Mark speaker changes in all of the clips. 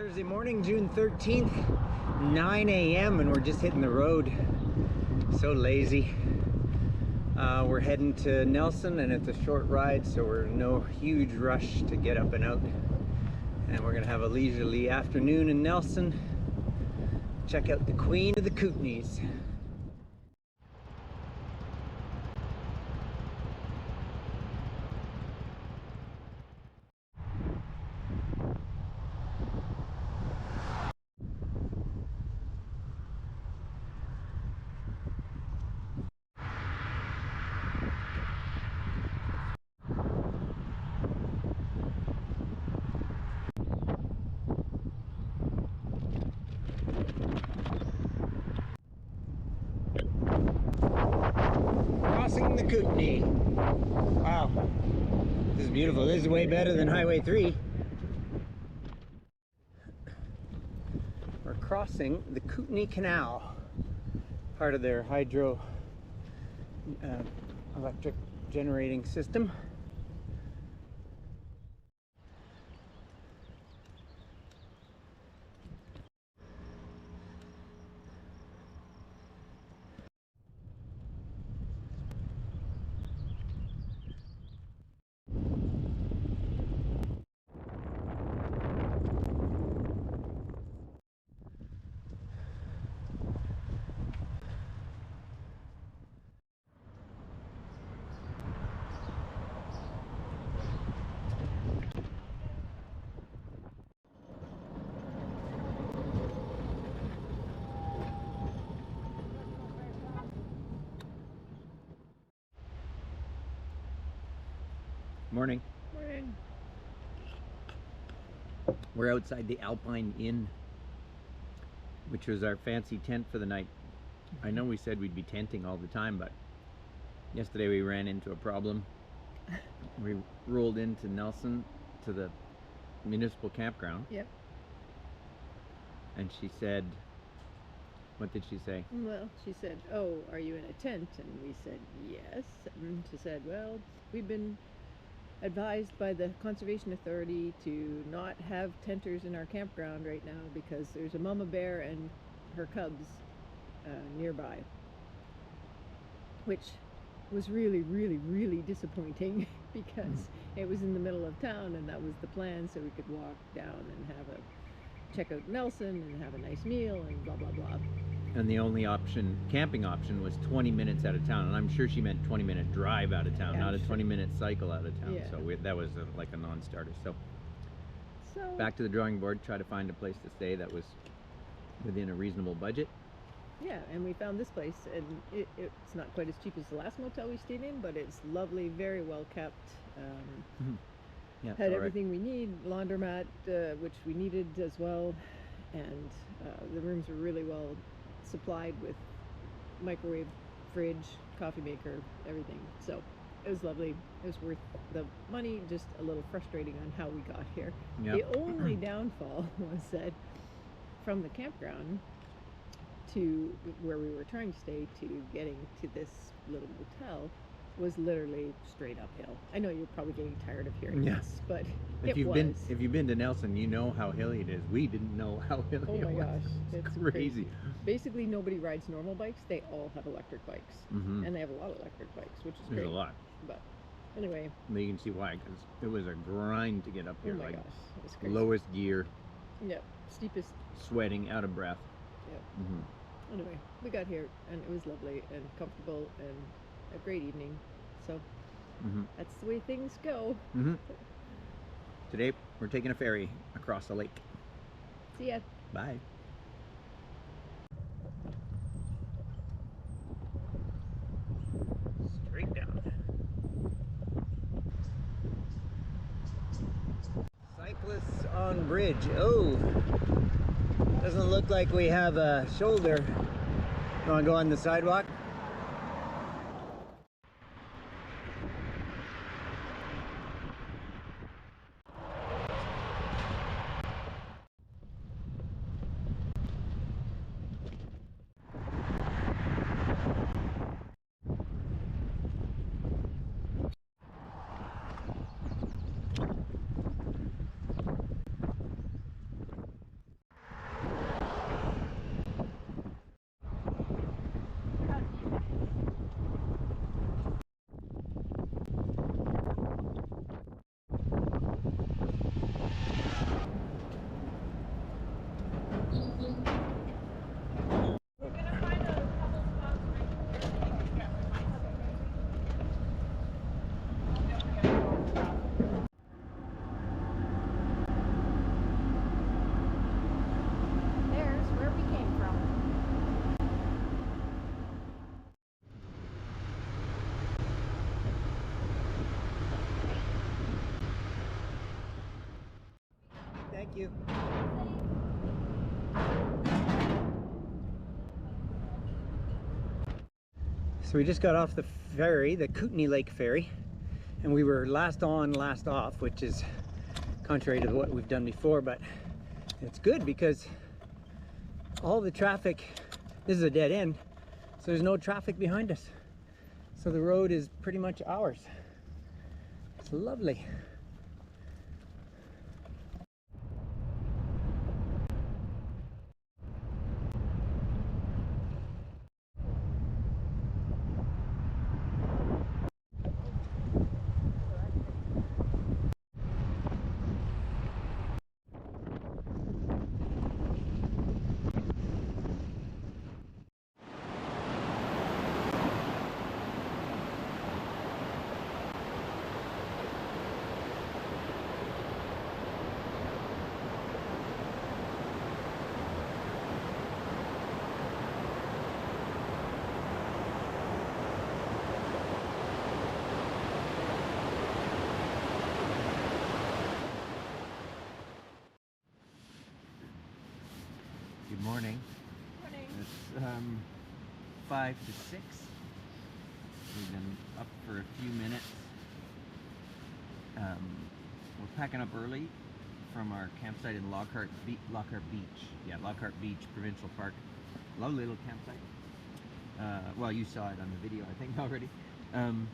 Speaker 1: Thursday morning, June 13th, 9 a.m. and we're just hitting the road. So lazy. We're heading to Nelson and it's a short ride, so we're in no huge rush to get up and out. And we're gonna have a leisurely afternoon in Nelson. Check out the Queen of the Kootenays. Crossing the Kootenay. Wow, this is beautiful. This is way better than Highway 3. We're crossing the Kootenay Canal, part of their hydro electric generating system. Morning.
Speaker 2: Morning.
Speaker 1: We're outside the Alpine Inn, which was our fancy tent for the night. I know we said we'd be tenting all the time, but yesterday we ran into a problem. We rolled into Nelson to the municipal campground.
Speaker 2: Yep.
Speaker 1: And she said, what did she say?
Speaker 2: Well, she said, "Oh, are you in a tent?" And we said, "Yes." And she said, "Well, we've been advised by the Conservation Authority to not have tenters in our campground right now because there's a mama bear and her cubs nearby," which was really, really, really disappointing because it was in the middle of town and that was the plan, so we could walk down and check out Nelson and have a nice meal and blah, blah, blah.
Speaker 1: And the only option, camping option, was 20 minutes out of town. And I'm sure she meant 20-minute drive out of town, not a 20-minute cycle out of town.
Speaker 2: Yeah.
Speaker 1: So that was like a non-starter. So back to the drawing board, try to find a place to stay that was within a reasonable budget.
Speaker 2: Yeah, and we found this place, and it's not quite as cheap as the last motel we stayed in, but it's lovely, very well kept.
Speaker 1: Yeah,
Speaker 2: had everything we need, laundromat, which we needed as well, and the rooms were really well supplied with microwave, fridge, coffee maker, everything. So it was lovely. It was worth the money, just a little frustrating on how we got here. Yep. The only downfall was that from the campground to where we were trying to stay to getting to this little motel was literally straight uphill. I know you're probably getting tired of hearing this, but if you've been to Nelson, you know how hilly it is. We didn't know how hilly it was. Oh my gosh, it's crazy. Basically, nobody rides normal bikes. They all have electric bikes, and they have a lot of electric bikes, which is great. There's a lot. But anyway, you can see why, because it was a grind to get up here. Oh my gosh, it was crazy. Lowest gear. Yep, steepest. Sweating, out of breath. Yep. Anyway, we got here, and it was lovely and comfortable and a great evening. So that's the way things go. Today we're taking a ferry across the lake. See ya. Bye. Straight down. Cyclists on bridge. Oh, doesn't look like we have a shoulder. You want to go on the sidewalk?
Speaker 1: you. So we just got off the ferry, the Kootenay Lake Ferry, and we were last on, last off, which is contrary to what we've done before, but it's good because all the traffic, this is a dead end, so there's no traffic behind us. So the road is pretty much ours. It's lovely. Good morning.
Speaker 2: Morning.
Speaker 1: It's 5 to 6. We've been up for a few minutes. We're packing up early from our campsite in Lockhart Beach. Yeah, Lockhart Beach Provincial Park. Lovely little campsite. Well, you saw it on the video, I think, already. And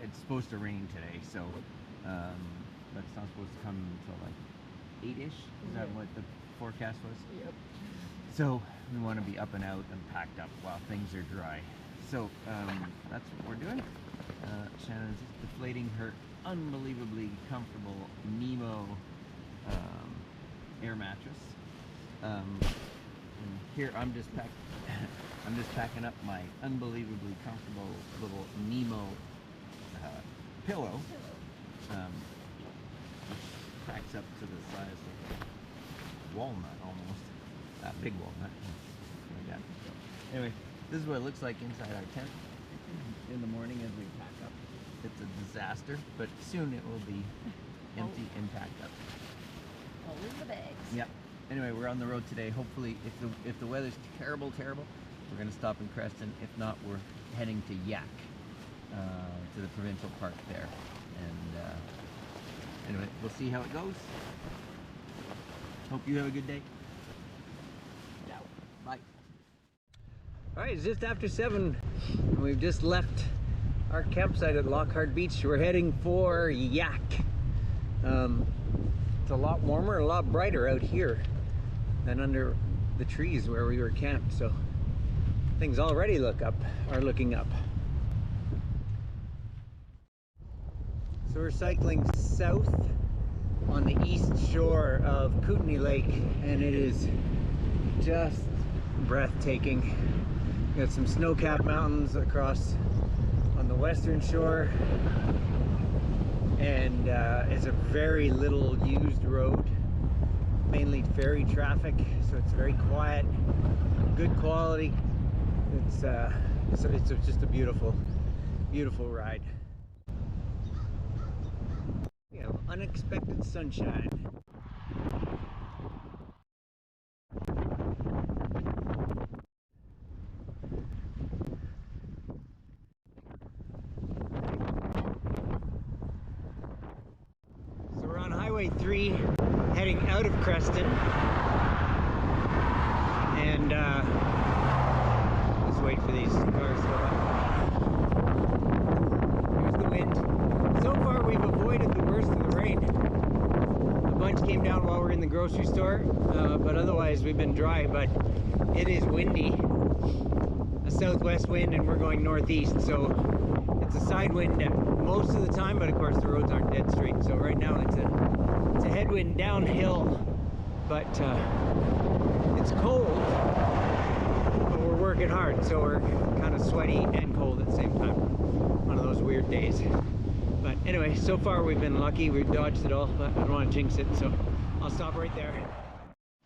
Speaker 1: it's supposed to rain today, so that's not supposed to come until like 8-ish. Is that what the forecast was?
Speaker 2: Yep.
Speaker 1: So we want to be up and out and packed up while things are dry. So that's what we're doing. Shannon's deflating her unbelievably comfortable Nemo air mattress. And here I'm just packing up my unbelievably comfortable little Nemo pillow, which packs up to the size of a walnut almost. Big walnut. Like that. Anyway, this is what it looks like inside our tent in the morning as we pack up. It's a disaster, but soon it will be empty and packed up.
Speaker 2: All in the bags.
Speaker 1: Yep. Anyway, we're on the road today. Hopefully, if the weather's terrible, we're going to stop in Creston. If not, we're heading to Yahk, to the provincial park there. And anyway, we'll see how it goes. Hope you have a good day. Bye. All right, it's just after 7. We've just left our campsite at Lockhart Beach. We're heading for Yahk. It's a lot warmer, a lot brighter out here than under the trees where we were camped. So things already are looking up. So we're cycling south on the east shore of Kootenay Lake, and it is just breathtaking. We got some snow-capped mountains across on the western shore, and it's a very little used road, mainly ferry traffic, so it's very quiet, good quality. It's just a beautiful ride. We have unexpected sunshine. So we're on Highway 3 heading out of Creston, and let's wait for these cars to go by. Here's the wind. So far we've avoided the worst of the rain. A bunch came down while we're in the grocery store, but otherwise we've been dry, but it is windy. A southwest wind, and we're going northeast, so it's a side wind most of the time, but of course the roads aren't dead straight. So right now it's a headwind downhill, but it's cold, but we're working hard, so we're kind of sweaty and cold at the same time. One of those weird days. But anyway, so far we've been lucky. We've dodged it all, but I don't want to jinx it, so I'll stop right there.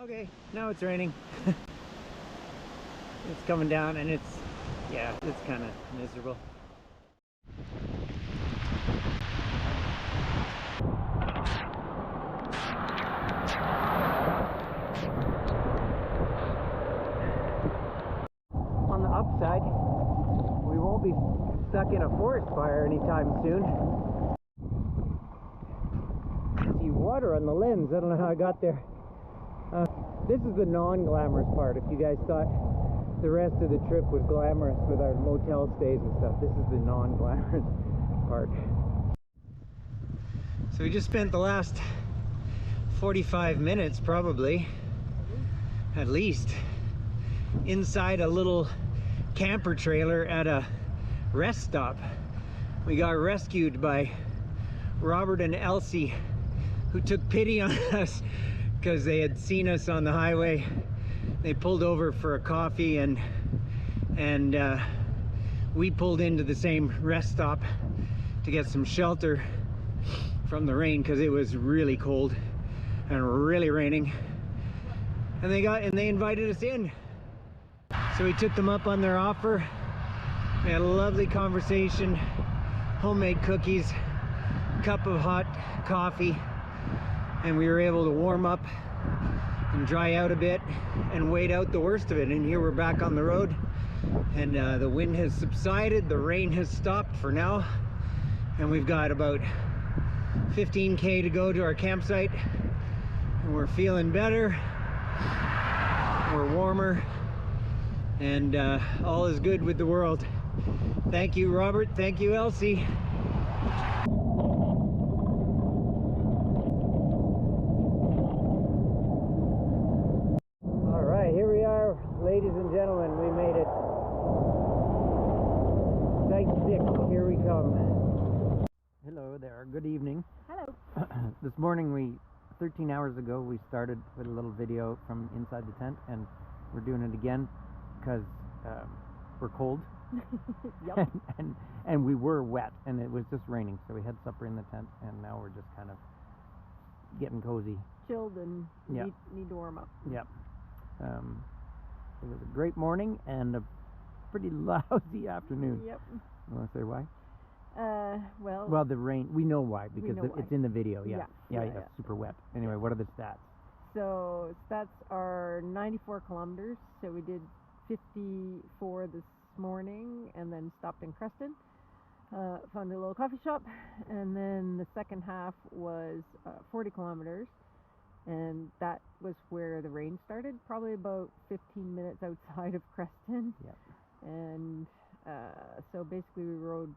Speaker 1: Okay, now it's raining. It's coming down, and it's kind of miserable. stuck in a forest fire anytime soon. I see water on the lens. I don't know how I got there. This is the non-glamorous part. If you guys thought the rest of the trip was glamorous with our motel stays and stuff, this is the non-glamorous part. So we just spent the last 45 minutes probably, at least, inside a little camper trailer at a rest stop. We got rescued by Robert and Elsie, who took pity on us because they had seen us on the highway. They pulled over for a coffee, and we pulled into the same rest stop to get some shelter from the rain because it was really cold and really raining. And they invited us in. So we took them up on their offer. We had a lovely conversation, homemade cookies, cup of hot coffee, and we were able to warm up and dry out a bit and wait out the worst of it. And here we're back on the road, and the wind has subsided, the rain has stopped for now, and we've got about 15K to go to our campsite, and we're feeling better, we're warmer, and all is good with the world. Thank you, Robert. Thank you, Elsie. All right, here we are, ladies and gentlemen. We made it. Site 6, here we come. Hello there, good evening.
Speaker 2: Hello.
Speaker 1: This morning, 13 hours ago, we started with a little video from inside the tent, and we're doing it again because we're cold.
Speaker 2: Yep.
Speaker 1: and we were wet, and it was just raining, so we had supper in the tent, and now we're just kind of getting cozy.
Speaker 2: Chilled and
Speaker 1: Yeah.
Speaker 2: need to warm up.
Speaker 1: Yep. It was a great morning and a pretty lousy afternoon.
Speaker 2: Yep.
Speaker 1: You want to say why?
Speaker 2: Well,
Speaker 1: the rain. We know why, because
Speaker 2: know
Speaker 1: it's
Speaker 2: why.
Speaker 1: in the video. Yeah.
Speaker 2: Yeah,
Speaker 1: Super wet. Anyway, what are the stats?
Speaker 2: so stats are 94 kilometers. So we did 54 this morning, and then stopped in Creston. Found a little coffee shop, and then the second half was 40 kilometers, and that was where the rain started, probably about 15 minutes outside of Creston.
Speaker 1: Yep.
Speaker 2: And so basically we rode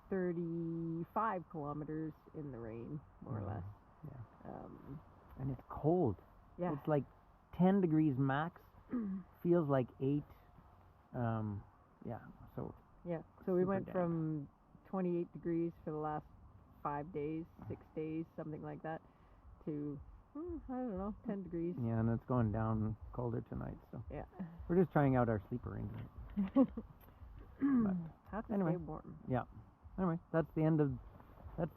Speaker 2: 35 kilometers in the rain, more or less.
Speaker 1: Yeah. And it's cold.
Speaker 2: Yeah.
Speaker 1: It's like 10 degrees max. Feels like 8.
Speaker 2: Yeah. So we went
Speaker 1: damp.
Speaker 2: from 28 degrees for the last 5 days, 6 days, something like that, to I don't know, 10 degrees.
Speaker 1: Yeah, and it's going down colder tonight, so
Speaker 2: Yeah.
Speaker 1: we're just trying out our sleep arrangement. But
Speaker 2: How to
Speaker 1: anyway.
Speaker 2: stay warm.
Speaker 1: yeah. Anyway, that's the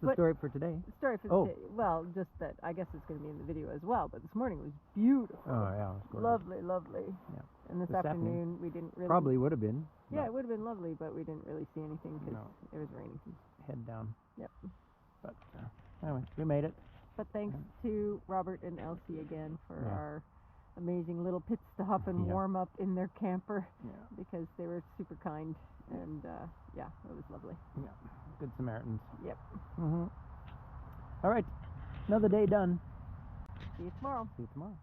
Speaker 2: But-
Speaker 1: story for today.
Speaker 2: The story for today, well, just that I guess it's going to be in the video as well, but this morning was beautiful.
Speaker 1: Oh yeah, it was gorgeous.
Speaker 2: Lovely, lovely.
Speaker 1: Yeah.
Speaker 2: And this
Speaker 1: This afternoon
Speaker 2: afternoon we didn't really.
Speaker 1: Probably would have been.
Speaker 2: Yeah,
Speaker 1: but
Speaker 2: it would have been lovely, but we didn't really see anything because
Speaker 1: No.
Speaker 2: it was raining.
Speaker 1: head down.
Speaker 2: Yep.
Speaker 1: But anyway, we made it.
Speaker 2: But thanks to Robert and Elsie again for
Speaker 1: Yeah.
Speaker 2: our amazing little pit stop and
Speaker 1: Yeah.
Speaker 2: warm up in their camper,
Speaker 1: Yeah.
Speaker 2: because they were super kind, and yeah, it was lovely.
Speaker 1: Yeah. Good Samaritans.
Speaker 2: Yep.
Speaker 1: All right. Another day done.
Speaker 2: See you tomorrow.
Speaker 1: See you tomorrow.